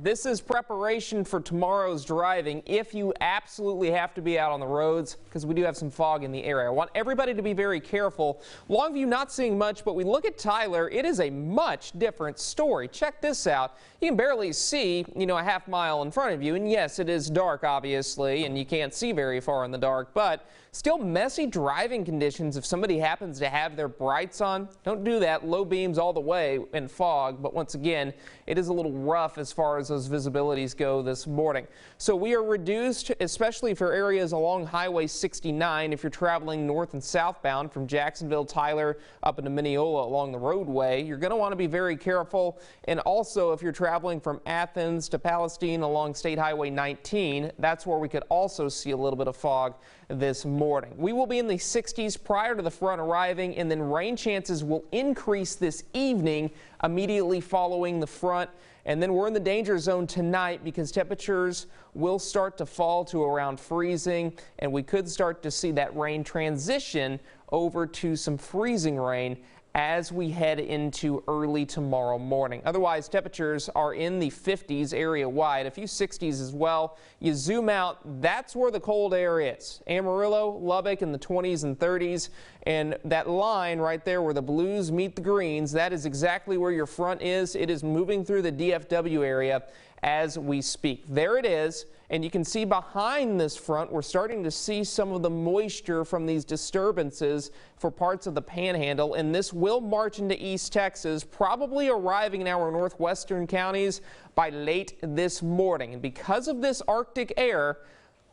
this is preparation for tomorrow's driving if you absolutely have to be out on the roads, because we do have some fog in the area. I want everybody to be very careful. Longview not seeing much, but we look at Tyler, it is a much different story. Check this out. You can barely see, a half mile in front of you, and yes, it is dark, obviously, and you can't see very far in the dark, but still messy driving conditions if somebody happens to have their brights on. Don't do that. Low beams all the way in fog, but once again, it is a little rough as far as those visibilities go this morning. So we are reduced, especially for areas along Highway 69 if you're traveling north and southbound from Jacksonville, Tyler, up into Mineola along the roadway. You're going to want to be very careful. And also if you're traveling from Athens to Palestine along State Highway 19, that's where we could also see a little bit of fog this morning. We will be in the 60s prior to the front arriving, and then rain chances will increase this evening immediately following the front. And then we're in the danger zone tonight because temperatures will start to fall to around freezing, and we could start to see that rain transition over to some freezing rain as we head into early tomorrow morning. Otherwise, temperatures are in the 50s area wide, a few 60s as well. You zoom out, that's where the cold air is. Amarillo, Lubbock in the 20s and 30s, and that line right there where the blues meet the greens, that is exactly where your front is. It is moving through the DFW area as we speak. There it is, and you can see behind this front we're starting to see some of the moisture from these disturbances for parts of the panhandle, and this will march into East Texas, probably arriving in our northwestern counties by late this morning. And because of this Arctic air,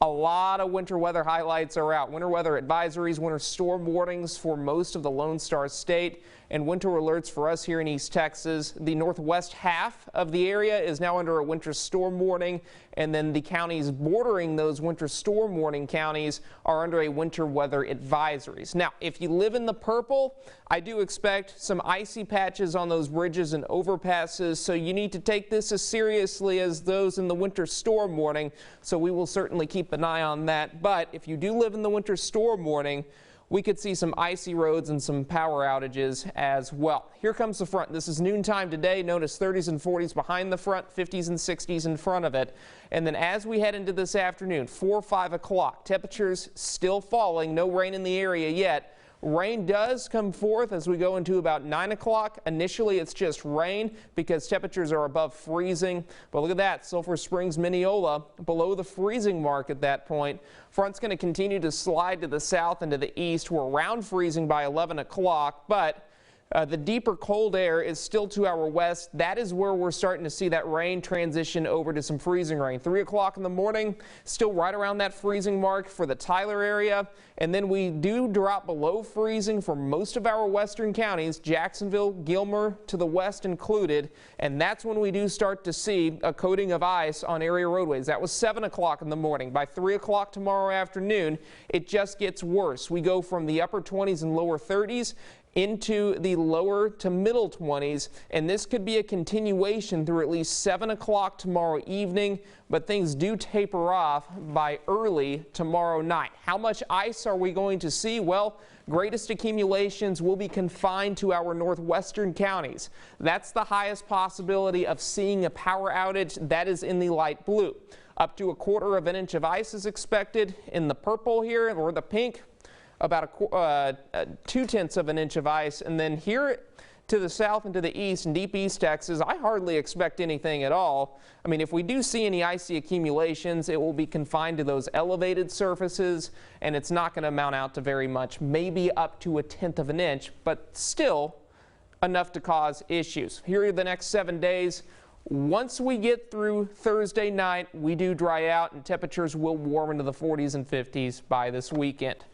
a lot of winter weather highlights are out. Winter weather advisories, winter storm warnings for most of the Lone Star State, and winter alerts for us here in East Texas. The northwest half of the area is now under a winter storm warning, and then the counties bordering those winter storm warning counties are under a winter weather advisories. Now, if you live in the purple, I do expect some icy patches on those bridges and overpasses, so you need to take this as seriously as those in the winter storm warning, so we will certainly keep an eye on that. But if you do live in the winter storm warning, we could see some icy roads and some power outages as well. Here comes the front. This is noontime today. Notice 30s and 40s behind the front, 50s and 60s in front of it. And then as we head into this afternoon, 4 or 5 o'clock, temperatures still falling. No rain in the area yet. Rain does come forth as we go into about 9 o'clock. Initially, it's just rain because temperatures are above freezing. But look at that, Sulphur Springs, Mineola, below the freezing mark at that point. Front's going to continue to slide to the south and to the east. We're around freezing by 11 o'clock, but the deeper cold air is still to our west. That is where we're starting to see that rain transition over to some freezing rain. 3 o'clock in the morning, still right around that freezing mark for the Tyler area. And then we do drop below freezing for most of our western counties, Jacksonville, Gilmer to the west included. And that's when we do start to see a coating of ice on area roadways. That was 7 o'clock in the morning. By 3 o'clock tomorrow afternoon, it just gets worse. We go from the upper 20s and lower 30s into the lower to middle 20s, and this could be a continuation through at least 7 o'clock tomorrow evening, but things do taper off by early tomorrow night. How much ice are we going to see? Well, greatest accumulations will be confined to our northwestern counties. That's the highest possibility of seeing a power outage. That is in the light blue. Up to 1/4 of an inch of ice is expected in the purple here, or the pink. About 2/10 of an inch of ice, and then here to the south and to the east and deep East Texas, I hardly expect anything at all. I mean, if we do see any icy accumulations, it will be confined to those elevated surfaces, and it's not going to amount out to very much, maybe up to 1/10 of an inch, but still enough to cause issues. Here are the next 7 days. Once we get through Thursday night, we do dry out, and temperatures will warm into the 40s and 50s by this weekend.